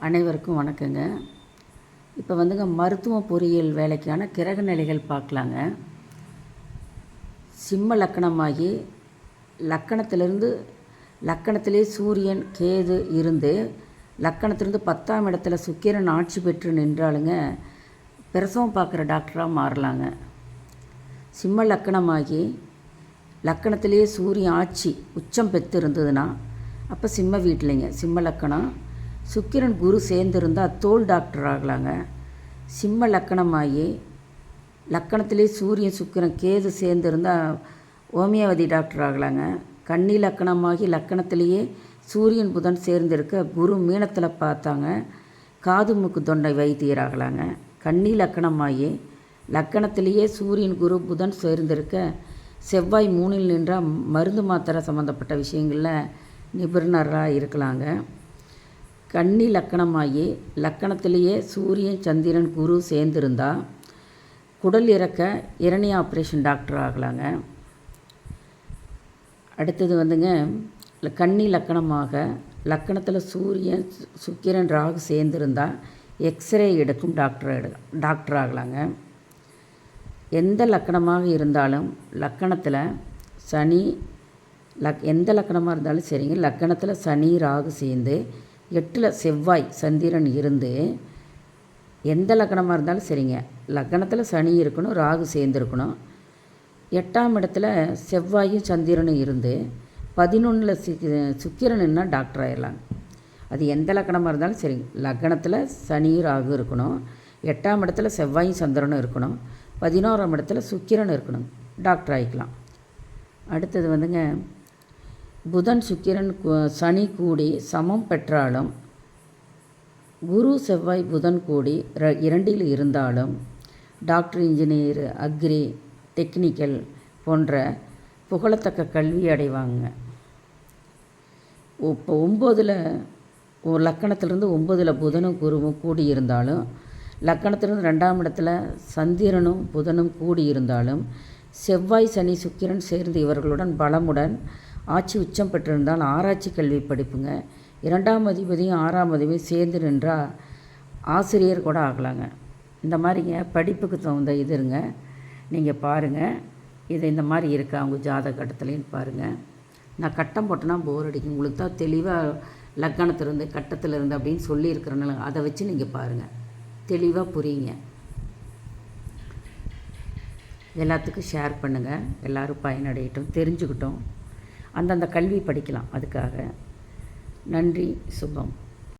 அனைவருக்கும் வணக்கங்க. இப்போ மருத்துவ பொறியியல் வேலைக்கான கிரக நிலைகள் பார்க்கலாங்க. சிம்ம லக்கணமாகி லக்கணத்திலே சூரியன் கேது இருந்து லக்கணத்திலிருந்து 10ஆம் இடத்துல சுக்கிரன் ஆட்சி பெற்று நின்றாலுங்க பிரசவம் பார்க்குற டாக்டராக மாறலாங்க. சிம்ம லக்கணமாகி லக்கணத்திலே சூரியன் ஆட்சி உச்சம் பெற்று இருந்ததுன்னா அப்போ சிம்ம வீட்டிலைங்க சிம்ம லக்கணம் சுக்கிரன் குரு சேர்ந்துருந்தால் தோல் டாக்டர் ஆகலாங்க. சிம்ம லக்கணமாகி லக்கணத்திலே சூரியன் சுக்கிரன் கேது சேர்ந்துருந்தால் ஹோமியோபதி டாக்டர் ஆகலாங்க. கன்னி லக்கணமாகி லக்கணத்திலேயே சூரியன் புதன் சேர்ந்திருக்க குரு மீனத்தில் பார்த்தாங்க காது மூக்கு தொண்டை வைத்தியர் ஆகலாங்க. கன்னி லக்கணமாகி லக்கணத்திலேயே சூரியன் குரு புதன் சேர்ந்திருக்க செவ்வாய் 3இல் நின்றால் மருந்து மாத்திரை சம்மந்தப்பட்ட விஷயங்களில் நிபுணராக இருக்கலாங்க. கன்னி லக்கணமாகி லக்கணத்திலேயே சூரியன் சந்திரன் குரு சேர்ந்திருந்தால் குடல் இறக்க இரணி ஆப்ரேஷன் டாக்டர் ஆகலாங்க. அடுத்தது கன்னி லக்கணமாக லக்கணத்தில் சூரியன் சுக்கிரன் ராகு சேர்ந்திருந்தால் எக்ஸ்ரே எடுக்கும் டாக்டர் ஆகலாங்க. எந்த லக்கணமாக இருந்தாலும் லக்கணத்தில் சனி எந்த லக்கணமாக இருந்தாலும் சரிங்க, லக்கணத்தில் சனி ராகு சேர்ந்து 8இல் செவ்வாய் சந்திரன் இருந்து எந்த லக்கணமாக இருந்தாலும் சரிங்க, லக்கணத்தில் சனி இருக்கணும், ராகு சேர்ந்துருக்கணும். 8ஆம் இடத்துல செவ்வாயும் சந்திரனும் இருந்து 11இல் சுக்கிரனுன்னா டாக்டர் ஆகிடலாங்க. அது எந்த லக்கணமாக இருந்தாலும் சரிங்க, லக்கணத்தில் சனி ராகு இருக்கணும், 8ஆம் இடத்துல செவ்வாயும் சந்திரனும் இருக்கணும், 11ஆம் இடத்துல சுக்கிரன் இருக்கணும், டாக்டர் ஆகிக்கலாம். அடுத்தது புதன் சுக்கிரன் சனி கூடி சமம் பெற்றாலும் குரு செவ்வாய் புதன் கூடி 2இல் இருந்தாலும் டாக்டர், இன்ஜினியர், அக்ரி, டெக்னிக்கல் போன்ற புகழத்தக்க கல்வி அடைவாங்க. இப்போ 9இல் லக்கணத்திலிருந்து 9இல் புதனும் குருவும் கூடியிருந்தாலும் லக்கணத்திலிருந்து 2ஆம் இடத்துல சந்திரனும் புதனும் கூடியிருந்தாலும் செவ்வாய் சனி சுக்கிரன் சேர்ந்து இவர்களுடன் பலமுடன் ஆட்சி உச்சம் பெற்றிருந்தால் ஆராய்ச்சி கல்வி படிப்புங்க. 2ஆம் அதிபதியும் 6ஆம் அதிபதியும் சேர்ந்து நின்றால் ஆசிரியர் கூட ஆகலாங்க. இந்த மாதிரிங்க படிப்புக்கு தகுந்த இதுங்க நீங்கள் பாருங்கள். இது இந்த மாதிரி இருக்கா அவங்க ஜாதக கட்டத்துலேன்னு பாருங்கள். நான் கட்டம் போட்டேன்னா போர் அடிக்கும், உங்களுக்கு தான் தெளிவாக லக்கணத்திலிருந்து கட்டத்திலிருந்து அப்படின்னு சொல்லியிருக்கிறனால அதை வச்சு நீங்கள் பாருங்கள், தெளிவாக புரியுங்க. எல்லாத்துக்கும் ஷேர் பண்ணுங்கள், எல்லோரும் பயனடையட்டும், தெரிஞ்சுக்கிட்டோம், அந்தந்த கல்வி படிக்கலாம். அதுக்காக நன்றி, சுபம்.